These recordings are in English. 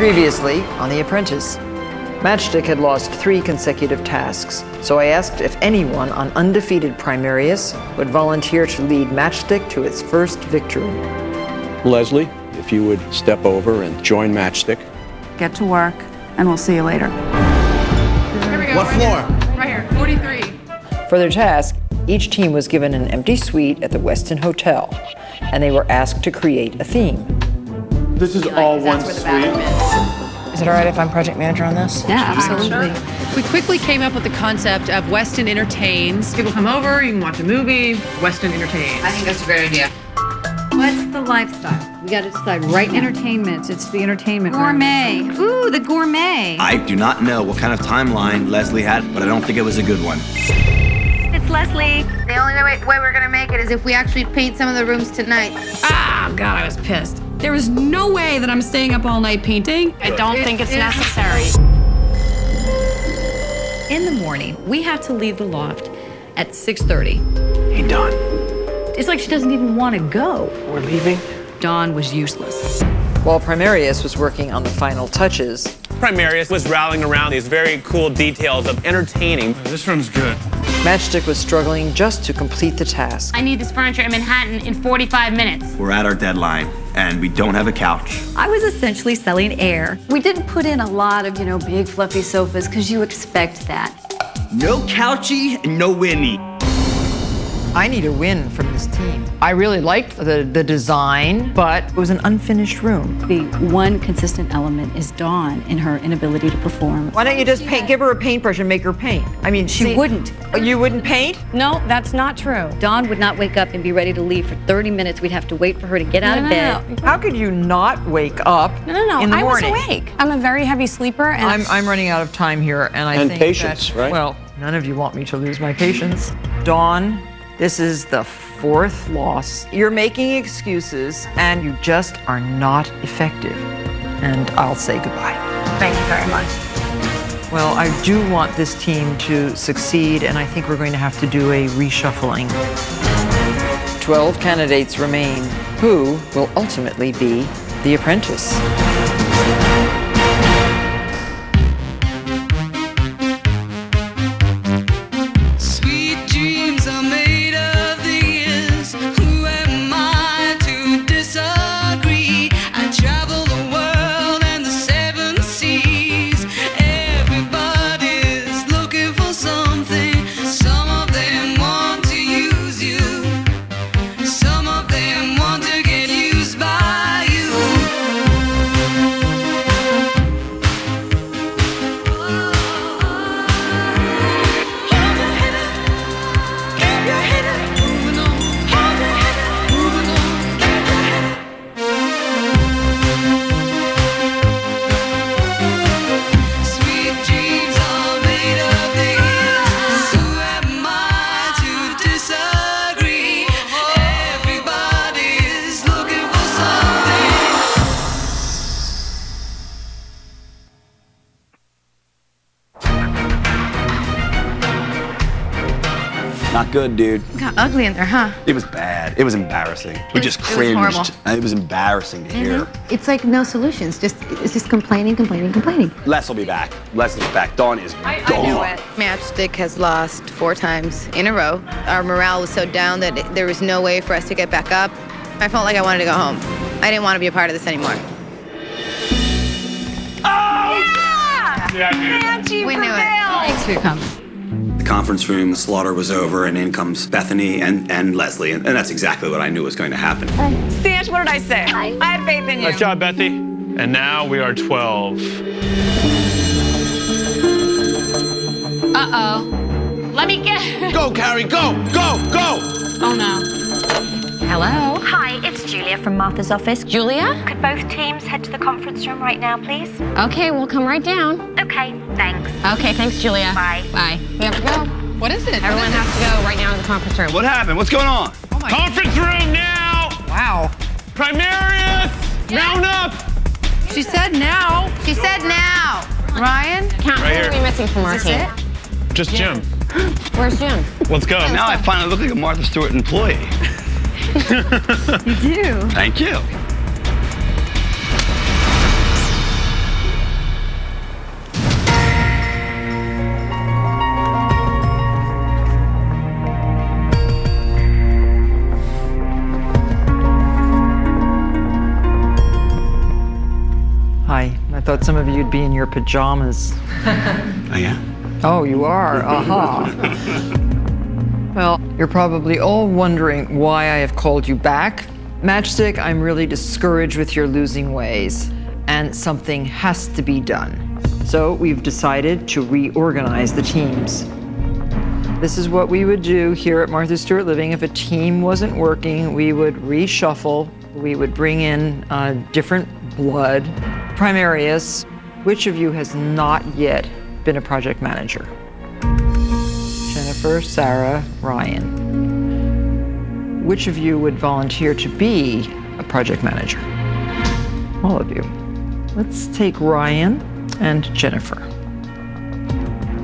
Previously on The Apprentice, Matchstick had lost 3 consecutive tasks, so I asked if anyone on undefeated Primarius would volunteer to lead Matchstick to its first victory. Leslie, if you would step over and join Matchstick. Get to work, and we'll see you later. Here we go. What floor? Right here, 43. For their task, each team was given an empty suite at the Westin Hotel, and they were asked to create a theme. This is all one suite. Is it all right if I'm project manager on this? Yeah, absolutely. We quickly came up with the concept of Westin Entertains. People come over, you can watch a movie, Westin Entertains. I think that's a great idea. What's the lifestyle? We got to decide right now. Entertainment. It's the entertainment. Gourmet. Ooh, the gourmet. I do not know what kind of timeline Leslie had, but I don't think it was a good one. It's Leslie. The only way we're gonna make it is if we actually paint some of the rooms tonight. Ah, God, I was pissed. There is no way that I'm staying up all night painting. I don't think it's necessary. In the morning, we have to leave the loft at 6:30. Hey, Don. It's like she doesn't even want to go. We're leaving? Dawn was useless. While Primarius was working on the final touches, Primarius was rallying around these very cool details of entertaining. This room's good. Matchstick was struggling just to complete the task. I need this furniture in Manhattan in 45 minutes. We're at our deadline, and we don't have a couch. I was essentially selling air. We didn't put in a lot of, big fluffy sofas because you expect that. No couchy, and no Winnie. I need a win from this team. I really liked the design, but it was an unfinished room. The one consistent element is Dawn in her inability to perform. Why don't you just give her a paintbrush and make her paint? I mean, She wouldn't. You wouldn't paint? No, that's not true. Dawn would not wake up and be ready to leave for 30 minutes. We'd have to wait for her to get out of bed. How could you not wake up in the I was morning? awake. I'm a very heavy sleeper, and I'm running out of time here, and I think patience, that, right? Well, none of you want me to lose my patience. Dawn, this is the 4th loss. You're making excuses, and you just are not effective. And I'll say goodbye. thank you very much. Well, I do want this team to succeed, and I think we're going to have to do a reshuffling. 12 candidates remain. Who will ultimately be the apprentice? Not good, dude. It got ugly in there, huh? It was bad. It was embarrassing. We just It was cringed. horrible. It was embarrassing to hear. It's like no solutions. It's just complaining. Les will be back. Leslie's back. Dawn is gone. Matchstick has lost 4 times in a row. Our morale was so down that there was no way for us to get back up. I felt like I wanted to go home. I didn't want to be a part of this anymore. We knew it. Thanks for your comment. The conference room slaughter was over, and in comes Bethany and Leslie, and that's exactly what I knew was going to happen. Stanch, what did I say? I had faith in you. Nice job, Bethy. And now we are 12. Uh-oh. Let me get... Go, Carrie, go! Oh, no. Hello? Hi, it's Julia from Martha's office. Julia? Could both teams head to the conference room right now, please? Okay, we'll come right down. Okay, thanks. Okay, thanks, Julia. Bye. Bye. We have to go. What is it? Everyone has to go right now to the conference room. What happened? What's going on? Oh my Conference room now! Wow. Primarius! Round up! She said now. She said now. Ryan? Count Right who here. are we missing from our team? Just Jim. Where's Jim? Let's go. Now I finally look like a Martha Stewart employee. You do. Thank you. thought some of you'd be in your pajamas. Oh, yeah? Oh, you are? Aha. Well, you're probably all wondering why I have called you back. Matchstick, I'm really discouraged with your losing ways, and something has to be done. So we've decided to reorganize the teams. This is what we would do here at Martha Stewart Living. If a team wasn't working, we would reshuffle. We would bring in different blood. Primarius, which of you has not yet been a project manager? Jennifer, Sarah, Ryan. Which of you would volunteer to be a project manager? All of you. Let's take Ryan and Jennifer.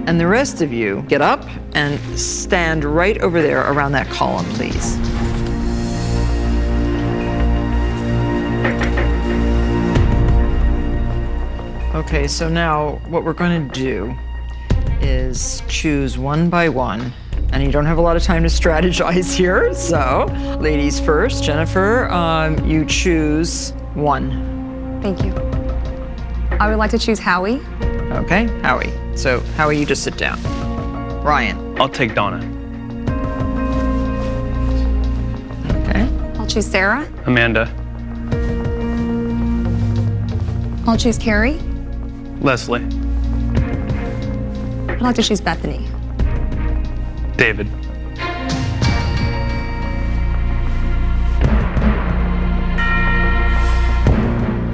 And the rest of you, get up and stand right over there around that column, please. Okay, so now what we're going to do is choose one by one, and you don't have a lot of time to strategize here, so ladies first. Jennifer, you choose one. Thank you. I would like to choose Howie. Okay, Howie. So Howie, you just sit down. Ryan. I'll take Donna. Okay. I'll choose Sarah. Amanda. I'll choose Carrie. Leslie. I'd like to choose Bethany. David.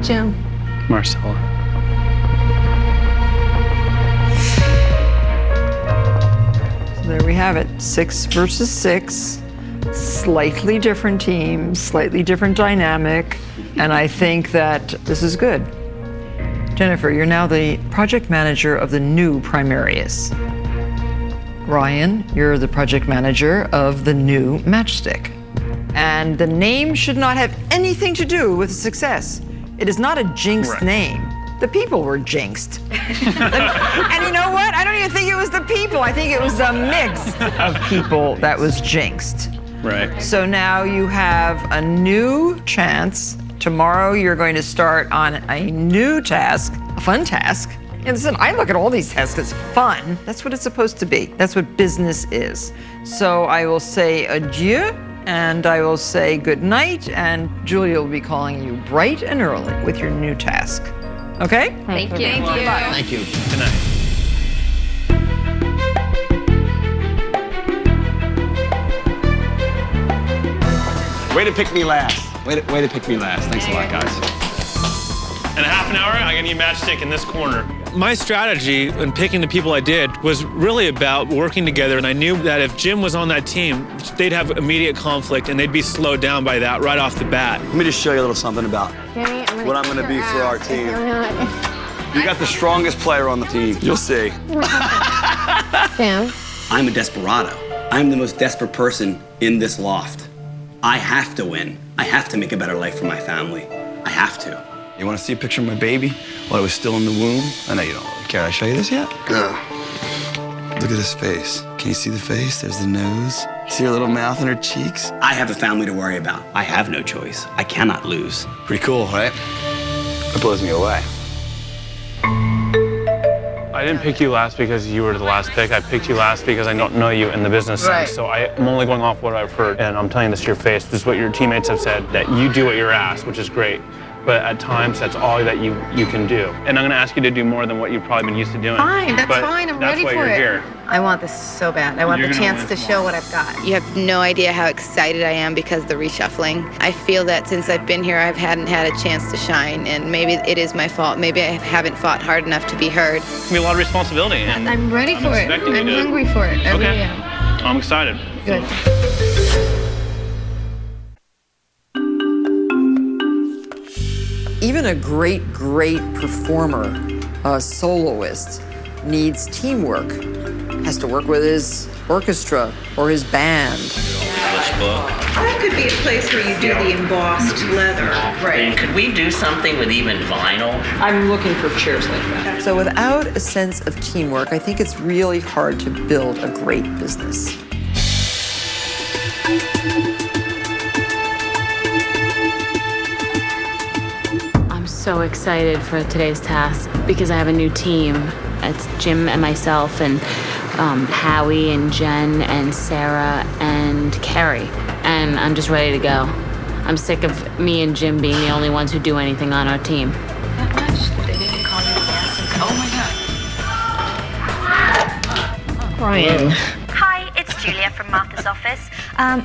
Jim. Marcella. So there we have it. 6 versus 6. Slightly different teams, slightly different dynamic, and I think that this is good. Jennifer, you're now the project manager of the new Primarius. Ryan, you're the project manager of the new Matchstick. And the name should not have anything to do with success. It is not a jinxed name. The people were jinxed. And you know what? I don't even think it was the people. I think it was the mix of people that was jinxed. Right. So now you have a new chance. Tomorrow you're going to start on a new task, a fun task. And listen, I look at all these tasks as fun. That's what it's supposed to be. That's what business is. So I will say adieu, and I will say good night, and Julia will be calling you bright and early with your new task. Okay? Thank you. Thank you. Thank you. Good night. Way to pick me last. Way to pick me last. Thanks a lot, guys. In a half an hour, I'm gonna need Matchstick in this corner. My strategy in picking the people I did was really about working together, and I knew that if Jim was on that team, they'd have immediate conflict and they'd be slowed down by that right off the bat. Let me just show you a little something about what I'm gonna be for our team. You got the strongest player on the team. You'll see. Jim. I'm a desperado. I'm the most desperate person in this loft. I have to win. I have to make a better life for my family. I have to. You want to see a picture of my baby while I was still in the womb? I know you don't really care. Did I show you this yet? No. Look at this face. Can you see the face? There's the nose. See her little mouth and her cheeks? I have a family to worry about. I have no choice. I cannot lose. Pretty cool, right? That blows me away. I didn't pick you last because you were the last pick. I picked you last because I don't know you in the business sense. So I'm only going off what I've heard, and I'm telling this to your face. This is what your teammates have said, that you do what you're asked, which is great. But at times, that's all that you can do. And I'm gonna ask you to do more than what you've probably been used to doing. Fine, that's but fine. I'm that's ready why for you're it. here. I want this so bad. I want You're the gonna chance win. to show what I've got. You have no idea how excited I am because of the reshuffling. I feel that since I've been here, I hadn't had a chance to shine, and maybe it is my fault. Maybe I haven't fought hard enough to be heard. It's gonna be a lot of responsibility. And I'm ready for it. expecting you I'm to- hungry for it. I Okay. really am. I'm excited. Good. Even a great performer, a soloist, needs teamwork. Has to work with his orchestra or his band. That could be a place where you do the embossed leather. And could we do something with even vinyl? I'm looking for chairs like that. So without a sense of teamwork, I think it's really hard to build a great business. I'm so excited for today's task because I have a new team. It's Jim and myself and Howie and Jen and Sarah and Carrie. And I'm just ready to go. I'm sick of me and Jim being the only ones who do anything on our team. Brian. Hi, it's Julia from Martha's office.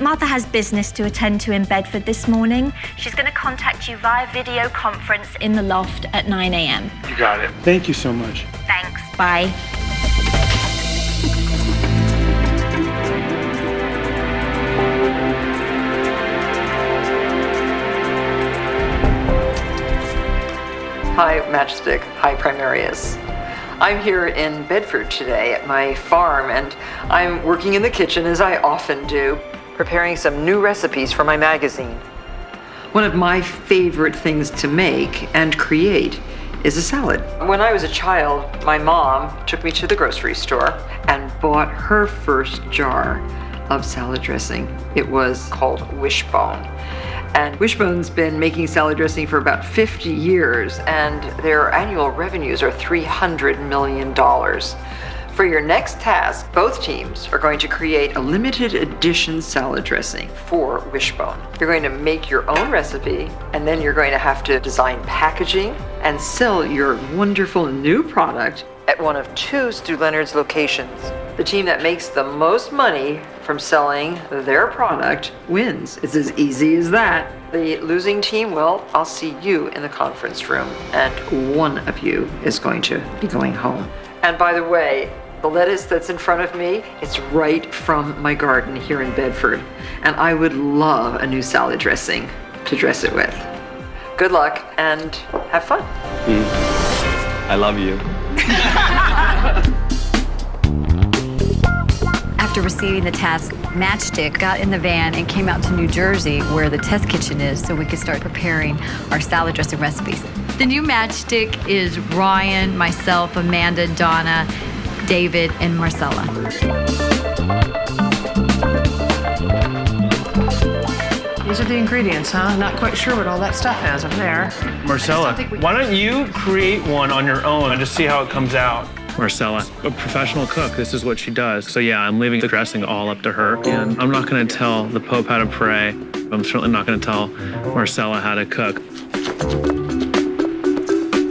Martha has business to attend to in Bedford this morning. She's going to contact you via video conference in the loft at 9 a.m. You got it. Thank you so much. Thanks. Bye. Hi, Matchstick. Hi, Primarius. I'm here in Bedford today at my farm, and I'm working in the kitchen as I often do, preparing some new recipes for my magazine. One of my favorite things to make and create is a salad. When I was a child, my mom took me to the grocery store and bought her first jar of salad dressing. It was called Wishbone. And Wishbone's been making salad dressing for about 50 years, and their annual revenues are $300 million. For your next task, both teams are going to create a limited edition salad dressing for Wishbone. You're going to make your own recipe, and then you're going to have to design packaging and sell your wonderful new product at one of 2 Stu Leonard's locations. The team that makes the most money from selling their product wins. It's as easy as that. The losing team, well, I'll see you in the conference room, and one of you is going to be going home. And by the way, the lettuce that's in front of me, it's right from my garden here in Bedford, and I would love a new salad dressing to dress it with. Good luck and have fun. I love you. After receiving the task, Matchstick got in the van and came out to New Jersey, where the test kitchen is, so we could start preparing our salad dressing recipes. The new Matchstick is Ryan, myself, Amanda, Donna, David, and Marcella. These are the ingredients, huh? Not quite sure what all that stuff has up there. Marcella, why don't you create one on your own and just see how it comes out? Marcella, a professional cook, this is what she does. So yeah, I'm leaving the dressing all up to her. And I'm not gonna tell the Pope how to pray. I'm certainly not gonna tell Marcella how to cook.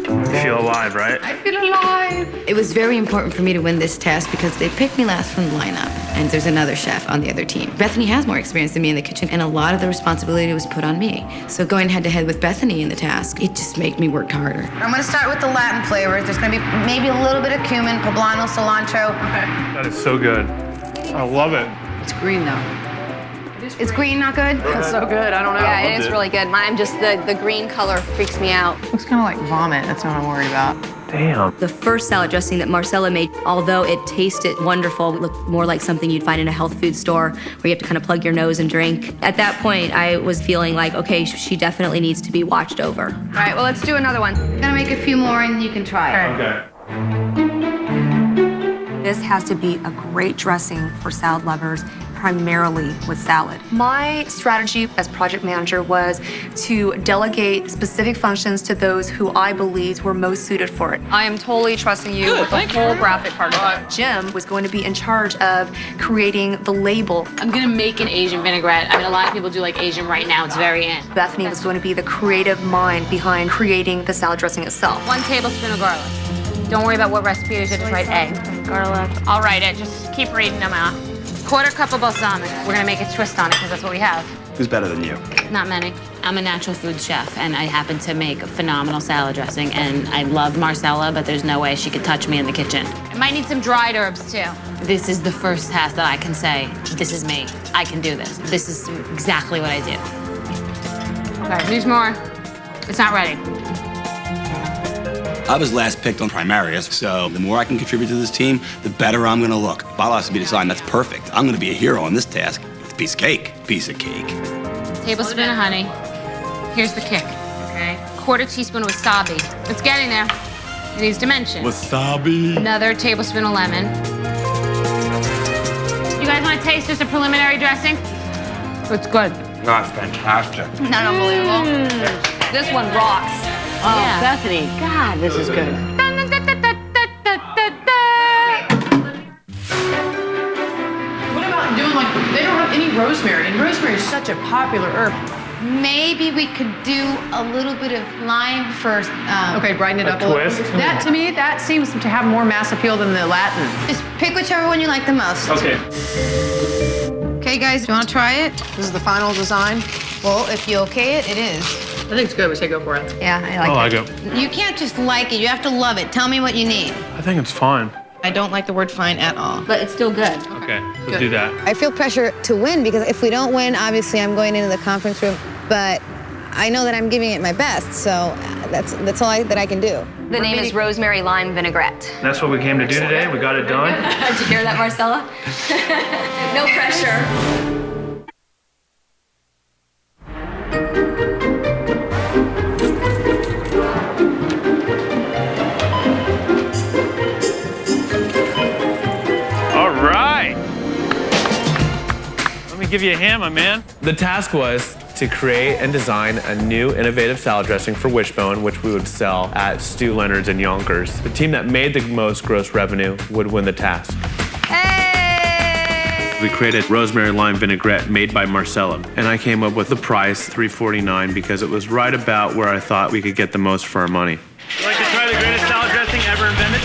You feel alive, right? I feel alive. It was very important for me to win this task because they picked me last from the lineup, and there's another chef on the other team. Bethany has more experience than me in the kitchen, and a lot of the responsibility was put on me. So going head to head with Bethany in the task, it just made me work harder. I'm gonna start with the Latin flavors. There's gonna be maybe a little bit of cumin, poblano, cilantro. That is so good. I love it. It's green though. Is green not good? That's so good. I don't know. Yeah, it is really good. I'm just, the green color freaks me out. Looks kind of like vomit. That's what I'm worried about. Damn. The first salad dressing that Marcella made, although it tasted wonderful, it looked more like something you'd find in a health food store where you have to kind of plug your nose and drink. At that point, I was feeling like, okay, she definitely needs to be watched over. All right, well, let's do another one. I'm gonna make a few more and you can try it. Okay. This has to be a great dressing for salad lovers, primarily with salad. My strategy as project manager was to delegate specific functions to those who I believed were most suited for it. I am totally trusting you with the whole graphic part of it. Jim was going to be in charge of creating the label. I'm gonna make an Asian vinaigrette. I mean, a lot of people do like Asian right now. It's very in. Bethany was going to be the creative mind behind creating the salad dressing itself. 1 tablespoon of garlic. Don't worry about what recipe it is. You have to write A. Garlic. I'll write it. Just keep reading them out. 1/4 cup of balsamic. We're gonna make a twist on it because that's what we have. Who's better than you? Not many. I'm a natural food chef, and I happen to make a phenomenal salad dressing, and I love Marcella, but there's no way she could touch me in the kitchen. I might need some dried herbs, too. This is the first task that I can say, this is me. I can do this. This is exactly what I do. Okay, there's more. It's not ready. I was last picked on Primarius, so the more I can contribute to this team, the better I'm gonna look. Bottle has to be designed, that's perfect. I'm gonna be a hero on this task. It's a piece of cake. Piece of cake. Tablespoon of honey. Here's the kick, okay? 1/4 teaspoon of wasabi. It's getting there. It needs dimension. Wasabi. Another tablespoon of lemon. You guys want to taste just a preliminary dressing? It's good. That's fantastic. Not unbelievable. This one rocks. Oh, Bethany, God, this is good. What about doing like, they don't have any rosemary, and rosemary is such a popular herb. Maybe we could do a little bit of lime first. Okay, brighten it up a twist? little. That, to me, that seems to have more mass appeal than the Latin. Just pick whichever one you like the most. Okay. Okay, guys, do you want to try it? This is the final design. Well, if you okay it, it is. I think it's good. We say go for it. Yeah, I like it. You can't just like it. You have to love it. Tell me what you need. I think it's fine. I don't like the word fine at all. But it's still good. Okay, let's do that. I feel pressure to win because if we don't win, obviously I'm going into the conference room, but I know that I'm giving it my best, so that's all that I can do. The name is rosemary lime vinaigrette. That's what we came to do today. We got it done. Did you hear that, Marcella? No pressure. All right. Let me give you a hand, my man. The task was to create and design a new innovative salad dressing for Wishbone, which we would sell at Stu Leonard's in Yonkers. The team that made the most gross revenue would win the task. We created rosemary lime vinaigrette made by Marcella, and I came up with the price, $3.49, because it was right about where I thought we could get the most for our money. Would you like to try the greatest salad dressing ever invented?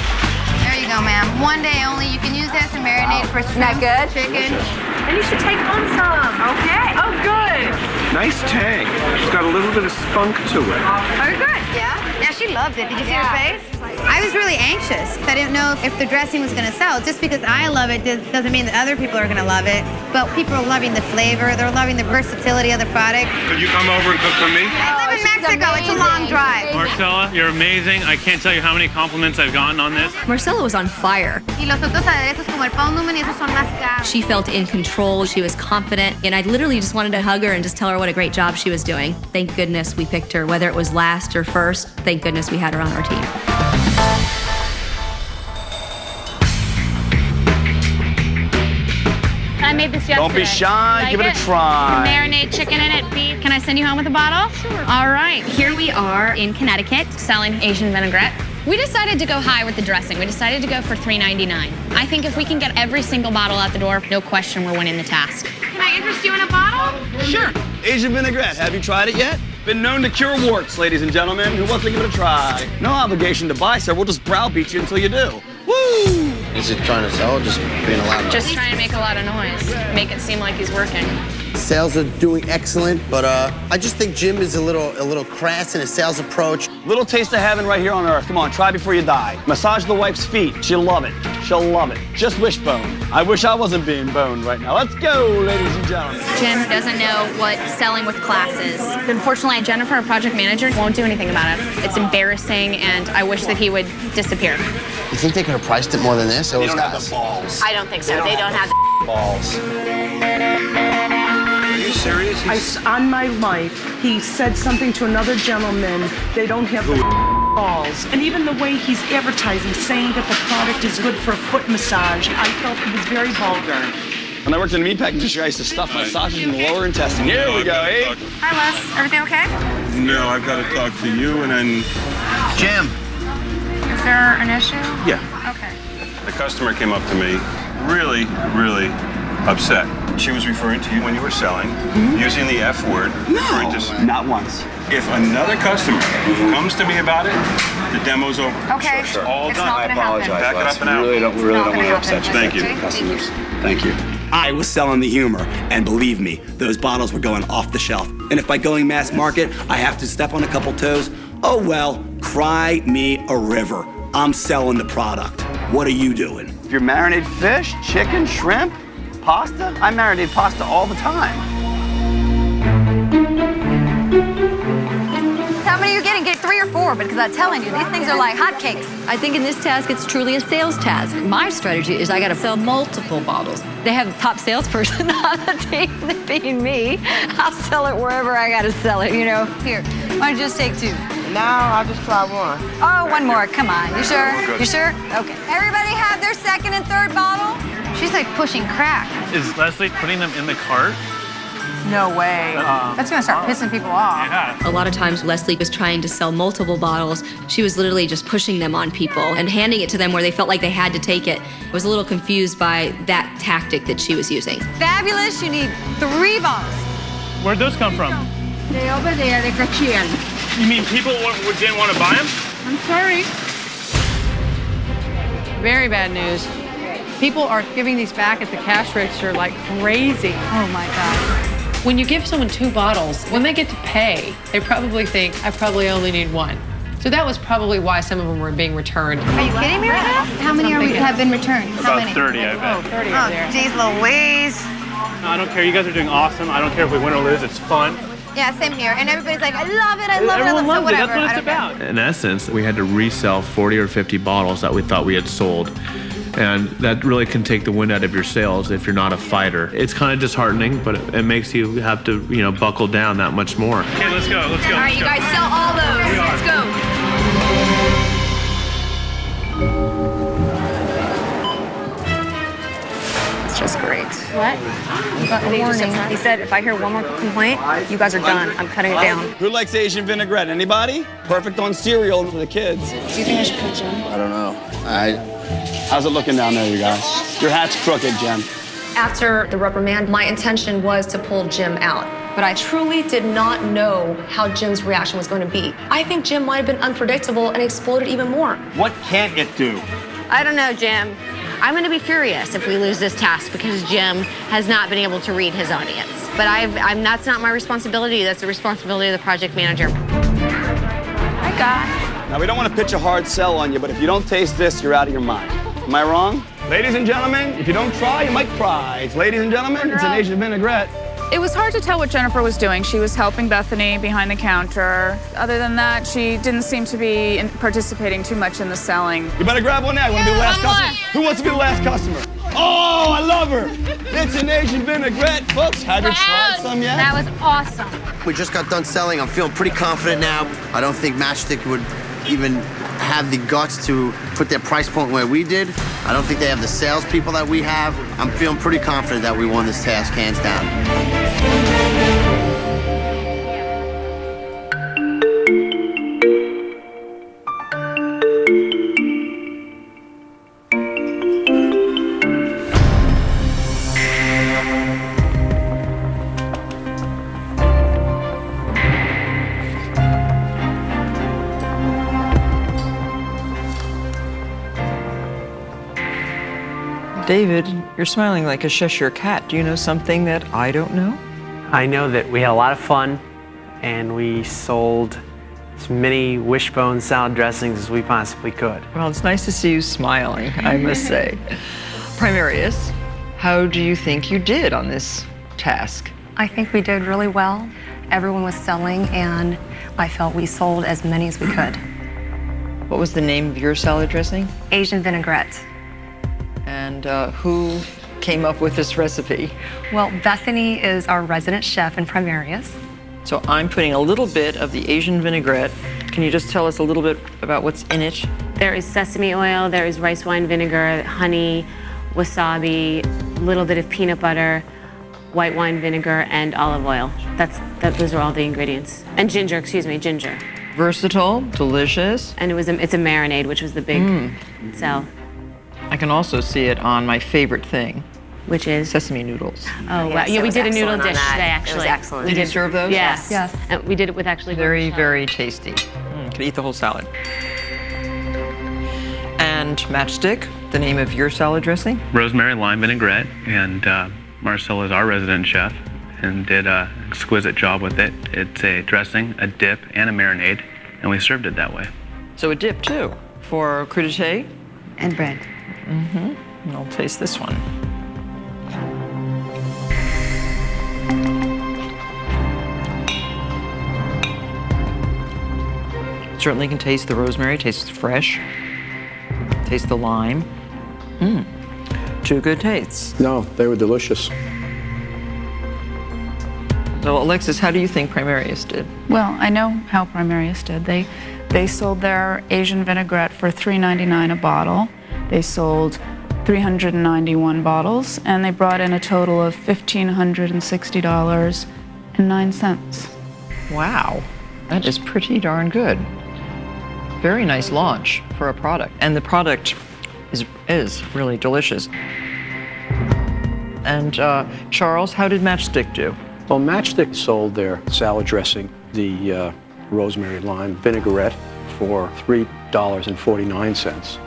There you go, ma'am. One day only. You can use that to marinate for shrimp, chicken. And you should take home some. Okay. Oh, good. Nice tang. It's got a little bit of spunk to it. Oh, good. Yeah? Yeah, she loved it. Did you see her face? I was really anxious. I didn't know if the dressing was going to sell. Just because I love it doesn't mean that other people are going to love it. But people are loving the flavor. They're loving the versatility of the product. Could you come over and cook for me? I live in Mexico. It's a long drive. Marcella, you're amazing. I can't tell you how many compliments I've gotten on this. Marcella was on fire. Y los otros aderezos como el pan lumen y esos son más caros. She felt in control. She was confident. And I literally just wanted to hug her and just tell her what a great job she was doing. Thank goodness we picked her, whether it was last or first. Thank goodness we had her on our team. I made this yesterday. Don't be shy, Like give it a try. Marinate chicken in it, beef. Can I send you home with a bottle? Sure. All right, here we are in Connecticut selling Asian vinaigrette. We decided to go high with the dressing. We decided to go for $3.99. I think if we can get every single bottle out the door, no question we're winning the task. Can I interest you in a bottle? Sure. Asian vinaigrette, have you tried it yet? Been known to cure warts, ladies and gentlemen. Who wants to give it a try? No obligation to buy, sir. We'll just browbeat you until you do. Woo! Is it trying to sell or just being a loud? Just trying to make a lot of noise, make it seem like he's working. Sales are doing excellent, but I just think Jim is a little crass in his sales approach. Little taste of heaven right here on earth. Come on, try before you die. Massage the wife's feet. She'll love it. She'll love it. Just Wishbone. I wish I wasn't being boned right now. Let's go, ladies and gentlemen. Jim doesn't know what selling with class is. Unfortunately, Jennifer, our project manager, won't do anything about it. It's embarrassing, and I wish that he would disappear. You think they could have priced it more than this? They don't have the balls. I don't think so. They don't have the balls. Are you serious? On my life, he said something to another gentleman. They don't have the balls. And even the way he's advertising, saying that the product is good for a foot massage, I felt it was very vulgar. When I worked in the meatpacking industry, I used to stuff my sausages in the lower intestine. Here we go, eh? Hi, Les. Everything okay? No, I've got to talk to you and then... Jim. Is there an issue? Yeah. Okay. The customer came up to me really, really upset. She was referring to you when you were selling, using the F word. No, not once. If another customer comes to me about it, the demo's over. Okay. Sure. All It's done. not gonna happen. Back it up and out. Really don't want to upset you. Thank you. Customers. Thank you. I was selling the humor, and believe me, those bottles were going off the shelf. And if by going mass market, I have to step on a couple toes, oh well, cry me a river. I'm selling the product. What are you doing? If you're marinated fish, chicken, shrimp, pasta, I marinate pasta all the time. How many are you getting? Get 3 or 4, because I'm telling you, these things are like hotcakes. I think in this task, it's truly a sales task. My strategy is I got to sell multiple bottles. They have a top salesperson on the team, that being me. I'll sell it wherever I got to sell it, you know. Here, why don't you just take 2? No, I'll just try one. Oh, one more. Come on. You sure? You sure? Okay. Everybody have their second and third bottle? She's like pushing crack. Is Leslie putting them in the cart? No way. That's gonna start pissing people off. A lot of times Leslie was trying to sell multiple bottles. She was literally just pushing them on people and handing it to them where they felt like they had to take it. I was a little confused by that tactic that she was using. Fabulous, you need 3 bottles. Where'd those come from? They over there, they got you in. You mean people didn't want to buy them? I'm sorry. Very bad news. People are giving these back at the cash register like crazy. Oh my God. When you give someone 2 bottles, when they get to pay, they probably think, I probably only need 1. So that was probably why some of them were being returned. Are you kidding me right now? How many have been returned? How About many? 30, I bet. Oh, 30 up there. Geez Louise. No, I don't care. You guys are doing awesome. I don't care if we win or lose. It's fun. Yeah, same here. And everybody's like, I love it, I love it, I Everyone love it. So loves it. That's whatever. what I it's don't care. about. In essence, we had to resell 40 or 50 bottles that we thought we had sold. And that really can take the wind out of your sails if you're not a fighter. It's kind of disheartening, but it makes you have to, buckle down that much more. Okay, let's go, let's go. All right, you guys sell all those. Let's go. It's just great. What? A warning. He said if I hear one more complaint, you guys are done. I'm cutting it down. Who likes Asian vinaigrette? Anybody? Perfect on cereal for the kids. Do you think I should put Jim? I don't know. How's it looking down there, you guys? Your hat's crooked, Jen. After the reprimand, my intention was to pull Jim out. But I truly did not know how Jim's reaction was going to be. I think Jim might have been unpredictable and exploded even more. What can't it do? I don't know, Jim. I'm going to be furious if we lose this task because Jim has not been able to read his audience. But that's not my responsibility. That's the responsibility of the project manager. Hi, God. Now, we don't want to pitch a hard sell on you, but if you don't taste this, you're out of your mind. Am I wrong? Ladies and gentlemen, if you don't try, you might cry. It's ladies and gentlemen, it's an Asian vinaigrette. It was hard to tell what Jennifer was doing. She was helping Bethany behind the counter. Other than that, she didn't seem to be participating too much in the selling. You better grab one now. You want to be the last customer? Who wants to be the last customer? Oh, I love her. It's an Asian vinaigrette. Folks, have you tried some yet? That was awesome. We just got done selling. I'm feeling pretty confident now. I don't think Matchstick would even have the guts to put their price point where we did. I don't think they have the salespeople that we have. I'm feeling pretty confident that we won this task, hands down. David, you're smiling like a Cheshire cat. Do you know something that I don't know? I know that we had a lot of fun and we sold as many wishbone salad dressings as we possibly could. Well, it's nice to see you smiling, I must say. Primarius, how do you think you did on this task? I think we did really well. Everyone was selling, and I felt we sold as many as we could. What was the name of your salad dressing? Asian vinaigrette. And who came up with this recipe? Well, Bethany is our resident chef in Primarius. So I'm putting a little bit of the Asian vinaigrette. Can you just tell us a little bit about what's in it? There is sesame oil, there is rice wine vinegar, honey, wasabi, a little bit of peanut butter, white wine vinegar, and olive oil. Those are all the ingredients. And ginger, ginger. Versatile, delicious. And it's a marinade, which was the big sell. I can also see it on my favorite thing. Which is? Sesame noodles. Oh, wow. Yeah, we did a noodle dish today, actually. It was excellent. Did you serve those? Yes. Yes. And we did it with actually very, very tasty. Could eat the whole salad. And Matchstick, the name of your salad dressing? Rosemary lime vinaigrette, and Marcella is our resident chef and did an exquisite job with it. It's a dressing, a dip, and a marinade, and we served it that way. So a dip too for crudité? And bread. And I'll taste this one. Certainly can taste the rosemary, tastes fresh. Taste the lime. Two good tastes. No, they were delicious. So Alexis, how do you think Primarius did? Well, I know how Primarius did. They sold their Asian vinaigrette for $3.99 a bottle. They sold 391 bottles, and they brought in a total of $1,560.09. Wow, that is pretty darn good. Very nice launch for a product. And the product is really delicious. And Charles, how did Matchstick do? Well, Matchstick sold their salad dressing, the rosemary lime vinaigrette, for $3.49.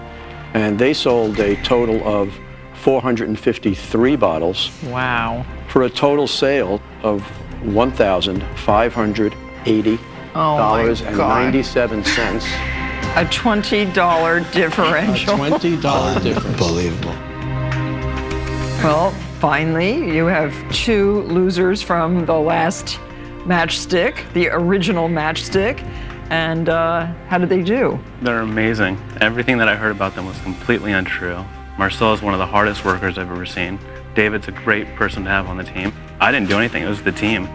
And they sold a total of 453 bottles. Wow. For a total sale of $1,580.97. A $20 differential. A $20 difference. Unbelievable. Well, finally, you have two losers from the last Matchstick, the original Matchstick. And how did they do? They're amazing. Everything that I heard about them was completely untrue. Marcel is one of the hardest workers I've ever seen. David's a great person to have on the team. I didn't do anything, it was the team.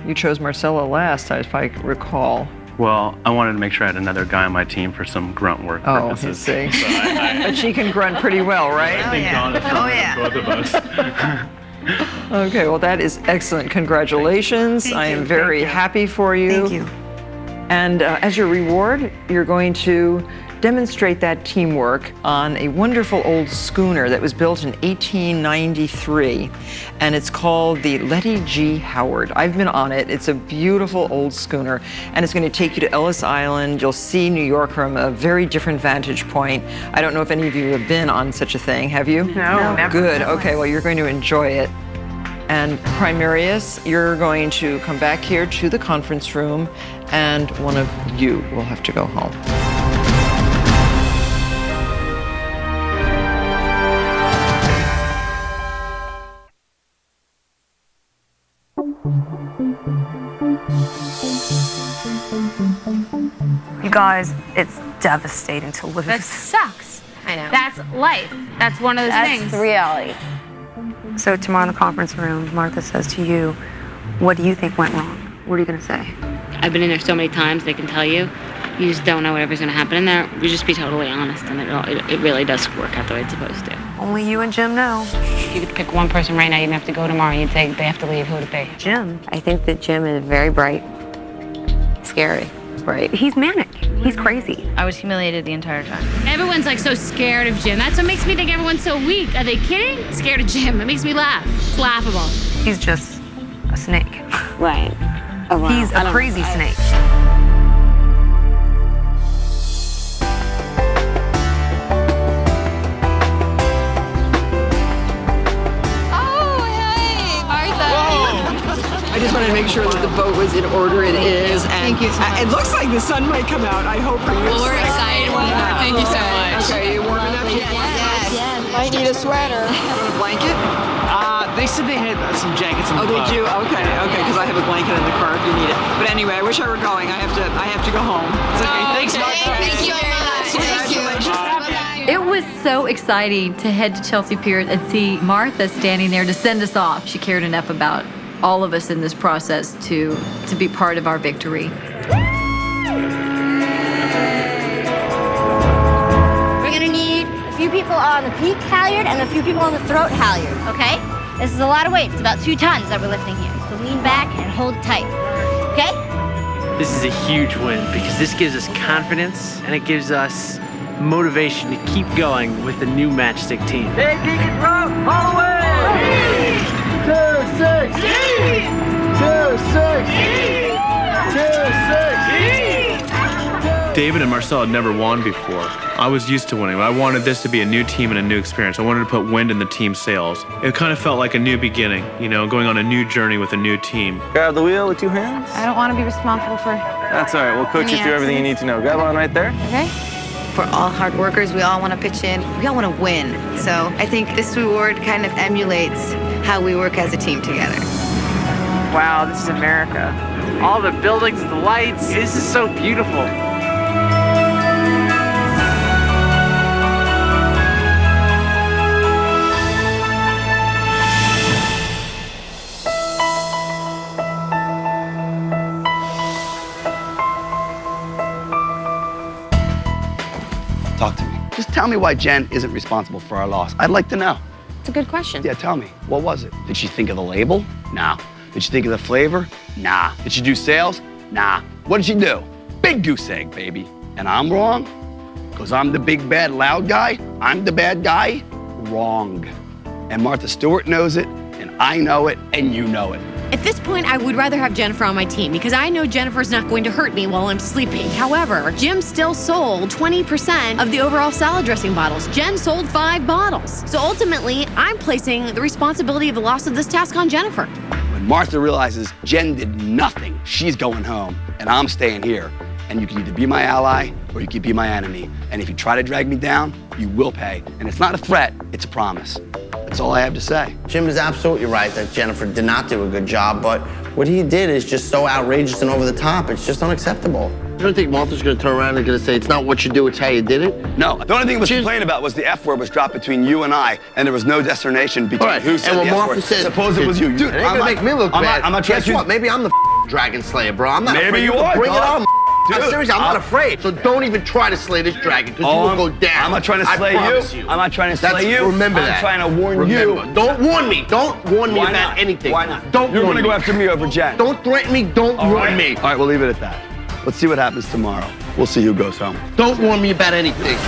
You chose Marcella last, if I recall. Well, I wanted to make sure I had another guy on my team for some grunt work purposes. Oh, see. But she can grunt pretty well, right? I think Jonathan both of us. Okay, well, that is excellent. Congratulations. I am very happy for you. Thank you. And as your reward, you're going to demonstrate that teamwork on a wonderful old schooner that was built in 1893. And it's called the Letty G. Howard. I've been on it. It's a beautiful old schooner. And it's going to take you to Ellis Island. You'll see New York from a very different vantage point. I don't know if any of you have been on such a thing. Have you? No. Never. Good. Okay, well, you're going to enjoy it. And Primarius, you're going to come back here to the conference room, and one of you will have to go home. You guys, it's devastating to lose. That sucks. I know. That's life. That's one of those things. That's reality. So tomorrow in the conference room, Martha says to you, what do you think went wrong? What are you going to say? I've been in there so many times, they can tell you. You just don't know whatever's going to happen in there. You just be totally honest, and it really does work out the way it's supposed to. Only you and Jim know. If you could pick one person right now, you'd have to go tomorrow, and you'd say they have to leave. Who would it be? Jim. I think that Jim is very bright. Scary. Bright. He's manic. He's crazy. I was humiliated the entire time. Everyone's like so scared of Jim. That's what makes me think everyone's so weak. Are they kidding? Scared of Jim. It makes me laugh. It's laughable. He's just a snake. Right. Oh, wow. He's a crazy snake. I just wanted to make sure that the boat was in order. It is. And Thank you so much. it looks like the sun might come out. I hope for you. Well, we're excited. Thank you so much. Okay, you warm enough? Yes. I need a sweater. A blanket? They said they had some jackets in the Oh, club. they do? Okay, because I have a blanket in the car if you need it. But anyway, I wish I were going. I have to go home. It's okay. Thanks, Mark. Thank you very much. Congratulations. It was so exciting to head to Chelsea Pier and see Martha standing there to send us off. She cared enough about all of us in this process to be part of our victory. We're gonna need a few people on the peak halyard and a few people on the throat halyard, okay? This is a lot of weight. It's about 2 tons that we're lifting here. So lean back and hold tight, okay? This is a huge win because this gives us confidence and it gives us motivation to keep going with the new Matchstick team. Hey, kick it, bro! All the way! 2, 6! 2, 6! 2, 6! David and Marcel had never won before. I was used to winning, but I wanted this to be a new team and a new experience. I wanted to put wind in the team's sails. It kind of felt like a new beginning, going on a new journey with a new team. Grab the wheel with 2 hands. I don't want to be responsible for... That's all right. We'll coach you through everything you need to know. Grab on right there. Okay? For all hard workers, we all want to pitch in. We all want to win. So I think this reward kind of emulates how we work as a team together. Wow, this is America. All the buildings, the lights, this is so beautiful. Talk to me. Just tell me why Jen isn't responsible for our loss. I'd like to know. It's a good question. Yeah, tell me. What was it? Did she think of the label? Nah. Did she think of the flavor? Nah. Did she do sales? Nah. What did she do? Big goose egg, baby. And I'm wrong? Because I'm the big, bad, loud guy? I'm the bad guy? Wrong. And Martha Stewart knows it, and I know it, and you know it. At this point, I would rather have Jennifer on my team because I know Jennifer's not going to hurt me while I'm sleeping. However, Jim still sold 20% of the overall salad dressing bottles. Jen sold 5 bottles. So ultimately, I'm placing the responsibility of the loss of this task on Jennifer. When Martha realizes Jen did nothing, she's going home, and I'm staying here. And you can either be my ally or you can be my enemy. And if you try to drag me down, you will pay. And it's not a threat, it's a promise. That's all I have to say. Jim is absolutely right that Jennifer did not do a good job, but what he did is just so outrageous and over the top. It's just unacceptable. You don't think Martha's going to turn around and going to say, it's not what you do, it's how you did it? No. The only thing he was complaining about was the F word was dropped between you and I, and there was no destination between who said the F Martha word. said, Suppose it was you. Dude, it ain't going to make me look bad. I'm not trying Guess to... what? Maybe I'm the dragon slayer, bro. I'm not Maybe afraid. you are, Bring it on, Dude, seriously, I'm not afraid. So don't even try to slay this dragon, because you will go down. I'm not trying to slay you. I'm not trying to slay you. Remember that. I'm trying to warn you. Don't warn me. Don't warn me about anything. Why not? Don't You're warn going to me. go after me over Jen. Don't threaten me. Don't warn me. All right, we'll leave it at that. Let's see what happens tomorrow. We'll see who goes home. Don't warn me about anything.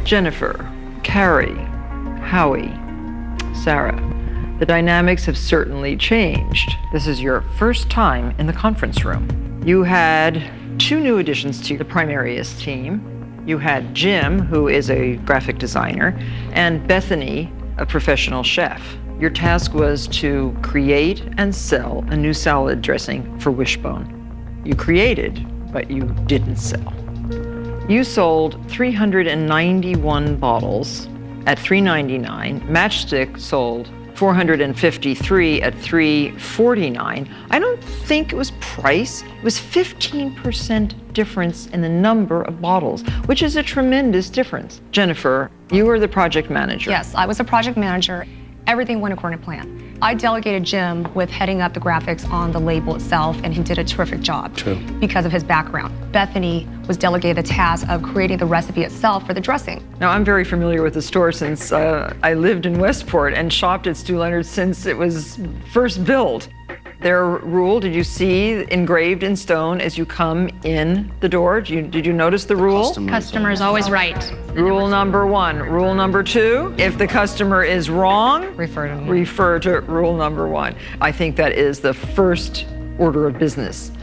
Jennifer, Carrie, Howie, Sarah. The dynamics have certainly changed. This is your first time in the conference room. You had 2 new additions to the Primarius team. You had Jim, who is a graphic designer, and Bethany, a professional chef. Your task was to create and sell a new salad dressing for Wishbone. You created, but you didn't sell. You sold 391 bottles at $3.99. Matchstick sold 453 at $3.49. I don't think it was price. It was 15% difference in the number of bottles, which is a tremendous difference. Jennifer, you were the project manager. Yes, I was a project manager. Everything went according to plan. I delegated Jim with heading up the graphics on the label itself, and he did a terrific job because of his background. Bethany was delegated the task of creating the recipe itself for the dressing. Now, I'm very familiar with the store since I lived in Westport and shopped at Stu Leonard's since it was first built. Their rule, did you see engraved in stone as you come in the door? Did you notice the rule? Customer's always right. Rule number 1. Rule number 2, if the customer is wrong, refer to rule number 1. I think that is the first order of business.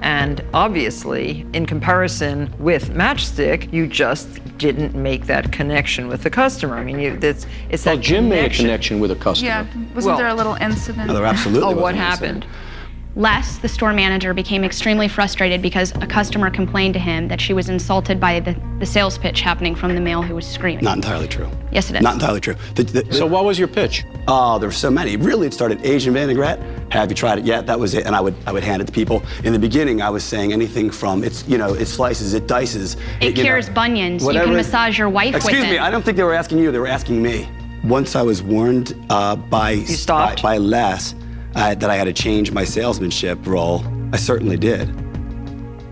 And obviously, in comparison with Matchstick, you just didn't make that connection with the customer. I mean, it's Well, that Jim made a connection. connection with a customer. Yeah, wasn't there a little incident? No, there absolutely Oh, was what an happened? Les, the store manager, became extremely frustrated because a customer complained to him that she was insulted by the sales pitch happening from the male who was screaming. Not entirely true. Yes, it is. Not entirely true. So what was your pitch? Oh, there were so many. Really, it started Asian vinaigrette. Have you tried it yet? That was it. And I would hand it to people. In the beginning, I was saying anything from it slices, it dices. It cures bunions. whatever. You can massage your wife with it. Excuse me, I don't think they were asking you, they were asking me. Once I was warned by Les that I had to change my salesmanship role, I certainly did.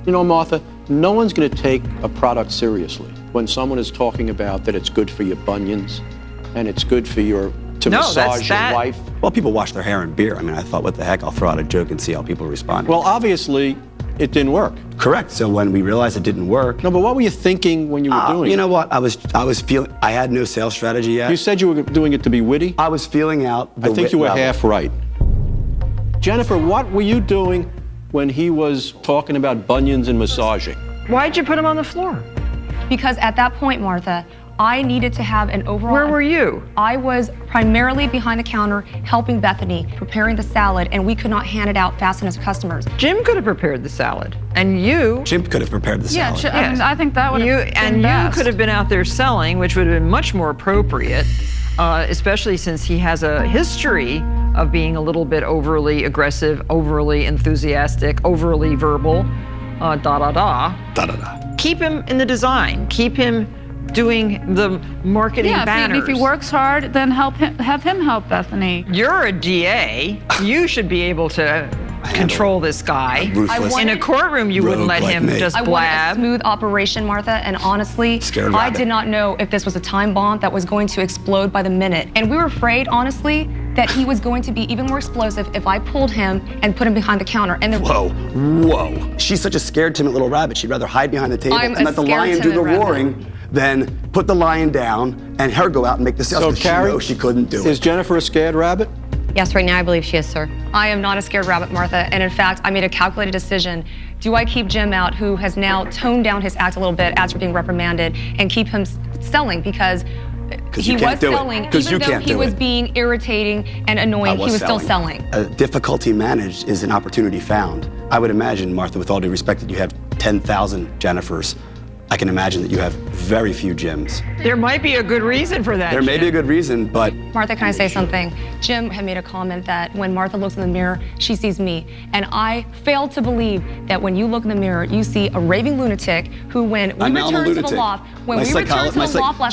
You know, Martha, no one's going to take a product seriously when someone is talking about that it's good for your bunions and it's good for to massage your wife. Well, people wash their hair in beer. I mean, I thought, what the heck? I'll throw out a joke and see how people respond. Well, obviously, it didn't work. Correct. So when we realized it didn't work. No, but what were you thinking when you were doing it? You know what? I was feeling, I had no sales strategy yet. You said you were doing it to be witty? I was feeling out the I think you were level. half right. Jennifer, what were you doing when he was talking about bunions and massaging? Why'd you put him on the floor? Because at that point, Martha, I needed to have an overall... Where were you? I was primarily behind the counter helping Bethany, preparing the salad, and we could not hand it out fast enough to customers. Jim could have prepared the salad, and you... Jim could have prepared the salad. Yeah, I mean, I think that would have been you best. could have been out there selling, which would have been much more appropriate, especially since he has a history of being a little bit overly aggressive, overly enthusiastic, overly verbal, Keep him in the design. Keep him doing the marketing banners. If he works hard, then have him help Bethany. You're a DA. You should be able to control this guy. In a courtroom, you wouldn't let him just blab. I wanted a smooth operation, Martha, and honestly, I did not know if this was a time bomb that was going to explode by the minute. And we were afraid, honestly, that he was going to be even more explosive if I pulled him and put him behind the counter. And Whoa. She's such a scared, timid little rabbit. She'd rather hide behind the table and let the lion do the roaring than put the lion down and her go out and make the sales. So, Carrie, she couldn't do it. Is Jennifer a scared rabbit? Yes, right now I believe she is, sir. I am not a scared rabbit, Martha, and in fact, I made a calculated decision. Do I keep Jim out, who has now toned down his act a little bit after being reprimanded, and keep him selling because he was selling, even though he was being irritating and annoying, he was still selling. Difficulty managed is an opportunity found. I would imagine, Martha, with all due respect, that you have 10,000 Jennifers. I can imagine that you have very few Jims. There might be a good reason for that. There may be a good reason, but... Martha, can I say something? Jim had made a comment that when Martha looks in the mirror, she sees me. And I fail to believe that when you look in the mirror, you see a raving lunatic who, when we returned to the loft,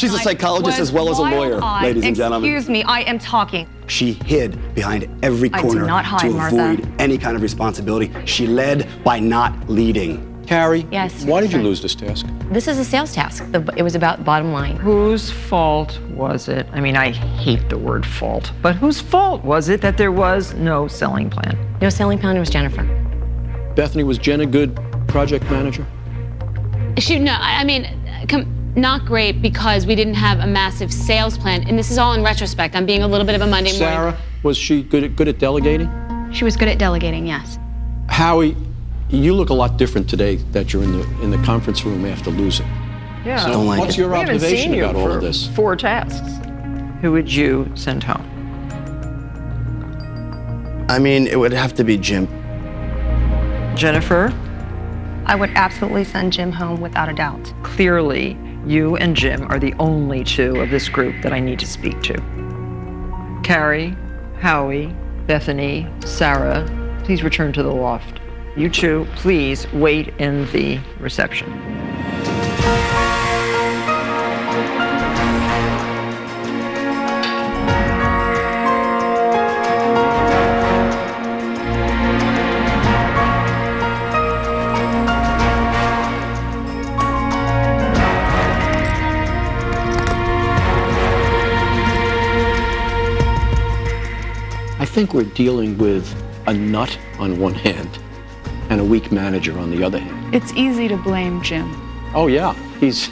She's a psychologist as well as a lawyer, ladies and gentlemen. Excuse me, I am talking. She hid behind every corner to avoid any kind of responsibility. She led by not leading. Carrie, yes, why did you lose this task? This is a sales task. It was about bottom line. Whose fault was it? I mean, I hate the word fault, but whose fault was it that there was no selling plan? No selling plan, it was Jennifer. Bethany, was Jen a good project manager? Not great because we didn't have a massive sales plan. And this is all in retrospect. I'm being a little bit of a Monday morning. Sarah, was she good at delegating? She was good at delegating, yes. Howie, you look a lot different today that you're in the conference room after losing. Yeah. So what's your observation about all of this? 4 tasks. Who would you send home? I mean, it would have to be Jim. Jennifer? I would absolutely send Jim home without a doubt. Clearly, you and Jim are the only 2 of this group that I need to speak to. Carrie, Howie, Bethany, Sarah, please return to the loft. You 2, please wait in the reception. I think we're dealing with a nut on one hand and a weak manager on the other hand. It's easy to blame Jim. Oh yeah, he's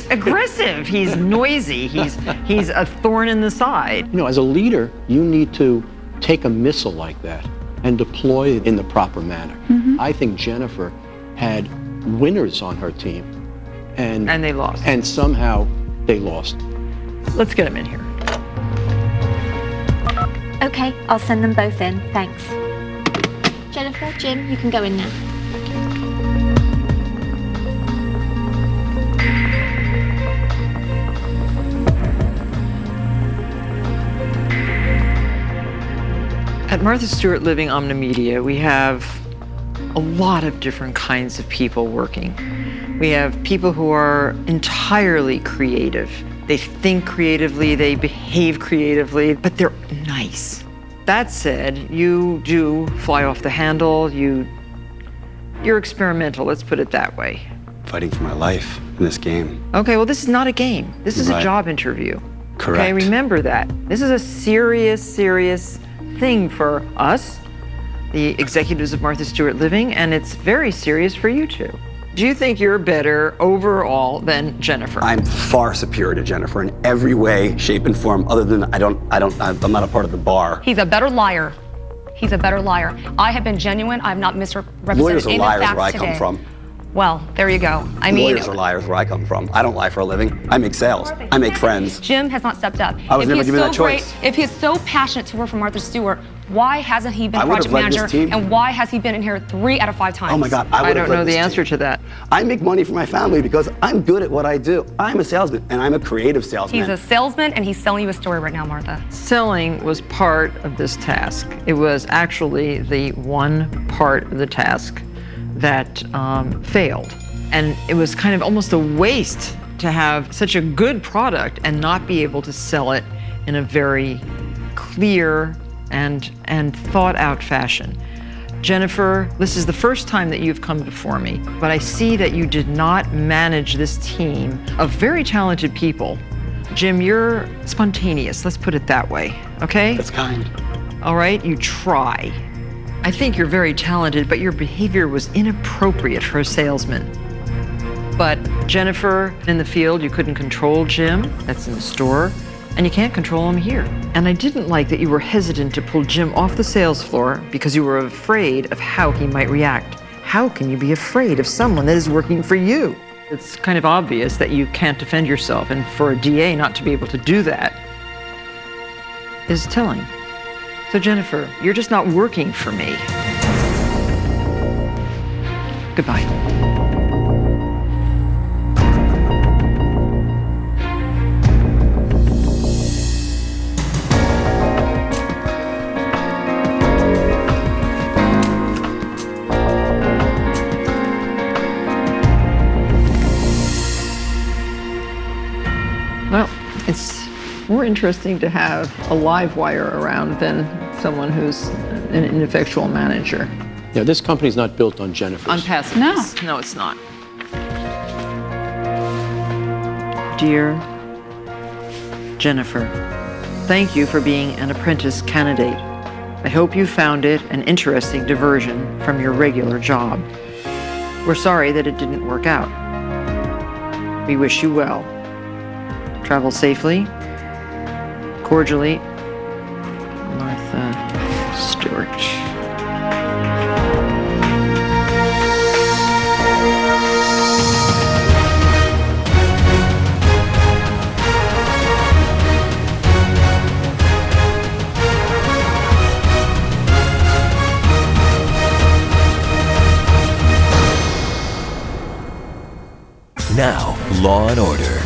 aggressive, he's noisy, he's a thorn in the side. You know, as a leader, you need to take a missile like that and deploy it in the proper manner. I think Jennifer had winners on her team and they lost. And somehow they lost. Let's get them in here. Okay, I'll send them both in, thanks. Jennifer, Jim, you can go in now. At Martha Stewart Living Omnimedia, we have a lot of different kinds of people working. We have people who are entirely creative. They think creatively, they behave creatively, but they're nice. That said, you do fly off the handle, you're experimental, let's put it that way. Fighting for my life in this game. Okay, well, this is not a game. This is a job interview. Correct. Okay, remember that. This is a serious thing for us, the executives of Martha Stewart Living, and it's very serious for you 2. Do you think you're better overall than Jennifer? I'm far superior to Jennifer in every way, shape, and form, other than I'm not a part of the bar. He's a better liar. He's a better liar. I have been genuine. I have not misrepresented Lawyers are any liars facts where I today. come from. Well, there you go. I mean, lawyers are liars where I come from. I don't lie for a living. I make sales. I make friends. Jim has not stepped up. I was never given that choice. If he's so passionate to work for Martha Stewart, why hasn't he been I would have project led this manager? team. And why has he been in here 3 out of 5 times? Oh my God, I don't know the answer to that. I make money for my family because I'm good at what I do. I'm a salesman, and I'm a creative salesman. He's a salesman, and he's selling you a story right now, Martha. Selling was part of this task. It was actually the one part of the task that failed. And it was kind of almost a waste to have such a good product and not be able to sell it in a very clear and thought out fashion. Jennifer, this is the first time that you've come before me, but I see that you did not manage this team of very talented people. Jim, you're spontaneous, let's put it that way, okay? That's kind. All right, you try. I think you're very talented, but your behavior was inappropriate for a salesman. But Jennifer, in the field, you couldn't control Jim, that's in the store, and you can't control him here. And I didn't like that you were hesitant to pull Jim off the sales floor because you were afraid of how he might react. How can you be afraid of someone that is working for you? It's kind of obvious that you can't defend yourself, and for a DA not to be able to do that is telling. So Jennifer, you're just not working for me. Goodbye. Well, it's more interesting to have a live wire around than someone who's an ineffectual manager. Yeah, this company's not built on Jennifer's. On passiveness. No, it's not. Dear Jennifer, thank you for being an apprentice candidate. I hope you found it an interesting diversion from your regular job. We're sorry that it didn't work out. We wish you well. Travel safely. Cordially, Martha Stewart. Now, Law and Order.